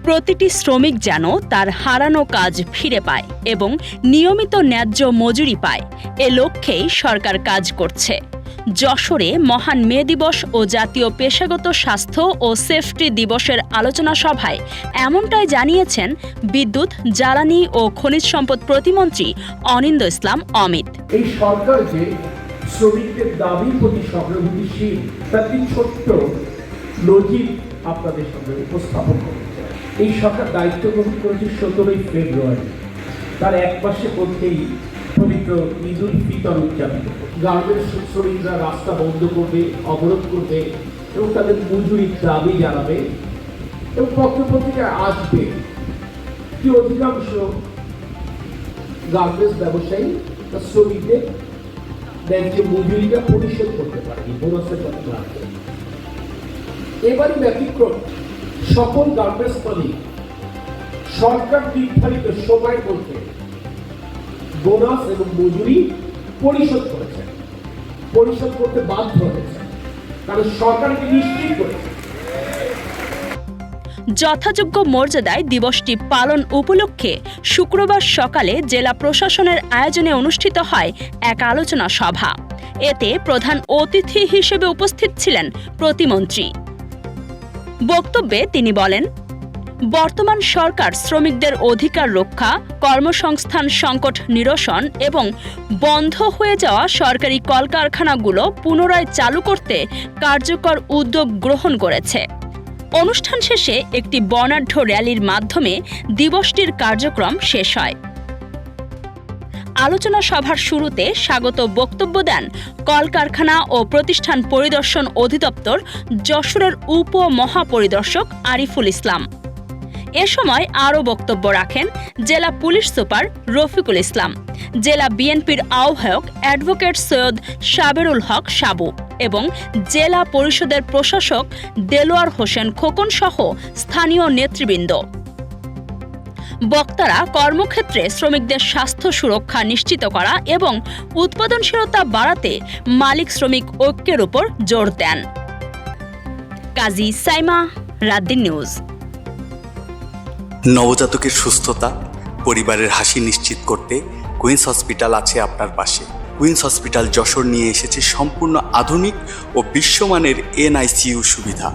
প্রতিটি শ্রমিক যেন তার হারানো কাজ ফিরে পায় এবং নিয়মিত ন্যায্য মজুরি পায়, এ লক্ষ্যেই সরকার কাজ করছে। যশোরে মহান মে দিবস ও জাতীয় পেশাগত স্বাস্থ্য ও সেফটি দিবসের আলোচনা সভায় এমনটাই জানিয়েছেন বিদ্যুৎ, জ্বালানি ও খনিজ সম্পদ প্রতিমন্ত্রী অনিন্দ্য ইসলাম অমিত। এই সরকার যে শ্রমিকদের দাবির প্রতি সহানুভূতিশীল তার ছোট্ট লজিক আপনাদের সামনে উপস্থাপন করেছে। এই সরকার দায়িত্ব গ্রহণ করেছে 17ই ফেব্রুয়ারি, তার এক মাসের মধ্যেই পবিত্র ঈদ উল ফিতর উদযাপিত। গার্মেন্টস শ্রমিকরা রাস্তা বন্ধ করবে, অবরোধ করবে এবং তাদের মজুরির দাবি জানাবে এবং পত্রপত্রিকায় আসবে কি অধিকাংশ গার্মেন্টস ব্যবসায়ী বা শ্রমিকদের ন্যায্য মজুরিটা পরিশোধ করতে পারেনি, বোনাসের কথা লাগবে। এবারই ব্যতিক্রম, সকল গার্মেন্টস মালিক সরকার নির্ধারিত সময়ের মধ্যে বোনাস এবং মজুরি পরিশোধ করেছে, পরিশোধ করতে বাধ্য হয়েছে, কারণ সরকারকে নিশ্চিত করেছে। যথাযোগ্য মর্যাদায় দিবসটি পালন উপলক্ষে শুক্রবার সকালে জেলা প্রশাসনের আয়োজনে অনুষ্ঠিত হয় এক আলোচনা সভা। এতে প্রধান অতিথি হিসেবে উপস্থিত ছিলেন প্রতিমন্ত্রী। বক্তব্যে তিনি বলেন, বর্তমান সরকার শ্রমিকদের অধিকার রক্ষা, কর্মসংস্থান সংকট নিরসন এবং বন্ধ হয়ে যাওয়া সরকারি কলকারখানাগুলো পুনরায় চালু করতে কার্যকর উদ্যোগ গ্রহণ করেছে। অনুষ্ঠান শেষে একটি বর্ণাঢ্য র্যালির মাধ্যমে দিবসটির কার্যক্রম শেষ হয়। আলোচনা সভার শুরুতে স্বাগত বক্তব্য দেন কলকারখানা ও প্রতিষ্ঠান পরিদর্শন অধিদপ্তর যশোরের উপমহাপরিদর্শক আরিফুল ইসলাম। এ সময় আরও বক্তব্য রাখেন জেলা পুলিশ সুপার রফিকুল ইসলাম, জেলা বিএনপির আহ্বায়ক অ্যাডভোকেট সৈয়দ সাবেরুল হক সাবু এবং জেলা পরিষদের প্রশাসক দেলোয়ার হোসেন খোকন সহ স্থানীয় নেতৃবৃন্দ। বক্তারা কর্মক্ষেত্রে শ্রমিকদের স্বাস্থ্য সুরক্ষা নিশ্চিত করা এবং উৎপাদনশীলতা বাড়াতে মালিক শ্রমিক ঐক্যের উপর জোর দেন। কাজী সাইমা, রাতদিন নিউজ। নবজাতকের সুস্থতা, পরিবারের হাসি নিশ্চিত করতে কুইন্স হসপিটাল আছে আপনার পাশে। কুইন্স হসপিটাল যশোর নিয়ে এসেছে সম্পূর্ণ আধুনিক ও বিশ্বমানের NICU সুবিধা।